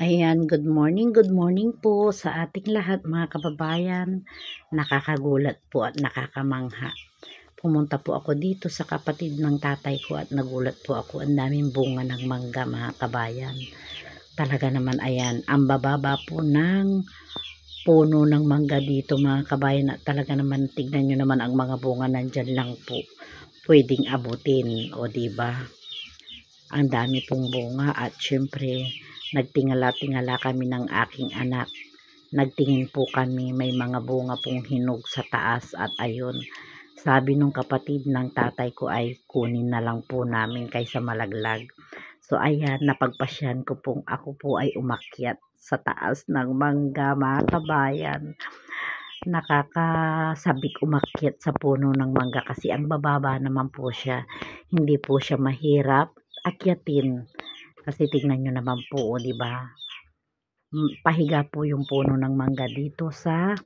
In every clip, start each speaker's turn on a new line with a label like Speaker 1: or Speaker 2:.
Speaker 1: Ayan, good morning po sa ating lahat mga kababayan. Nakakagulat po at nakakamangha. Pumunta po ako dito sa kapatid ng tatay ko at nagulat po ako. Ang daming bunga ng mangga mga kabayan. Talaga naman ayan, ang bababa po ng puno ng mangga dito mga kabayan. At talaga naman tignan nyo naman ang mga bunga nandyan lang po. Pwedeng abutin o diba? Ang dami pong bunga at syempre nagtingala-tingala kami ng aking anak. Nagtingin po kami, may mga bunga pong hinog sa taas at ayun. Sabi nung kapatid ng tatay ko ay kunin na lang po namin kaysa malaglag. So ayan, napagpasyan ko pong ako po ay umakyat sa taas ng mangga mga kabayan. Nakakasabik umakyat sa puno ng mangga kasi ang bababa naman po siya. Hindi po siya mahirap akyatin. Kasi tingnan nyo naman po, di ba? Pahiga po yung puno ng mangga dito sa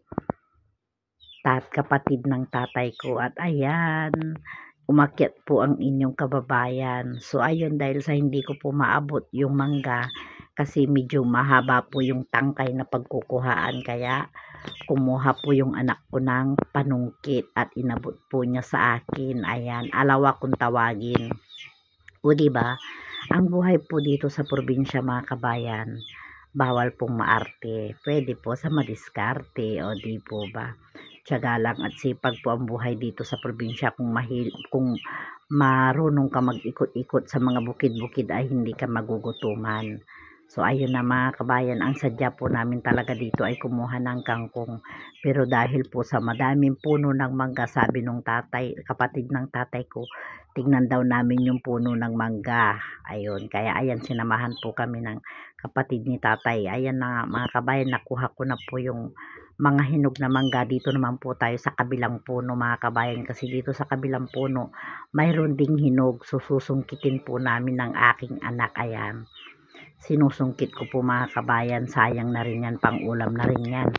Speaker 1: kapatid ng tatay ko. At ayan, umakyat po ang inyong kababayan. So ayun, dahil sa hindi ko po maabot yung mangga, kasi medyo mahaba po yung tangkay na pagkukuhaan. Kaya kumuha po yung anak ko ng panungkit at inabot po niya sa akin. Ayan, alawa kung tawagin. O diba? Ang buhay po dito sa probinsya mga kabayan, bawal pong maarte. Pwede po sa madiskarte o di po ba? Tiyaga lang at sipag po ang buhay dito sa probinsya. Kung marunong ka mag-ikot-ikot sa mga bukid-bukid ay hindi ka magugutuman. So ayun na mga kabayan, ang sadya po namin talaga dito ay kumuha ng kangkong. Pero dahil po sa madaming puno ng mangga, sabi nung kapatid ng tatay ko, tingnan daw namin yung puno ng mangga. Ayun, kaya ayan, sinamahan po kami ng kapatid ni tatay. Ayan na mga kabayan, nakuha ko na po yung mga hinog na mangga. Dito naman po tayo sa kabilang puno mga kabayan, kasi dito sa kabilang puno mayroon ding hinog. So susungkitin po namin ng aking anak. Ayan, sinusungkit ko po mga kabayan, sayang na rin yan, pang ulam na rin yan.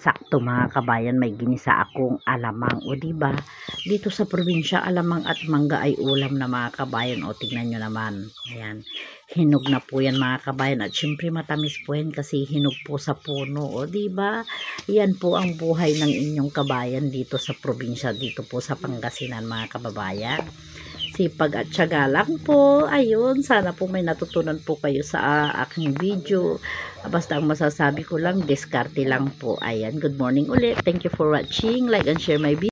Speaker 1: Sakto mga kabayan, may ginisa akong alamang. O diba, dito sa probinsya alamang at mangga ay ulam na mga kabayan. O tignan nyo naman, ayan, hinog na po yan mga kabayan. At syempre matamis po yan kasi hinog po sa puno. O diba, yan po ang buhay ng inyong kabayan dito sa probinsya, dito po sa Pangasinan mga kababayan. Sipag at tiyaga lang po. Ayun, sana po may natutunan po kayo sa aking video. Basta ang masasabi ko lang, diskarte lang po. Ayan, good morning ulit. Thank you for watching. Like and share my video.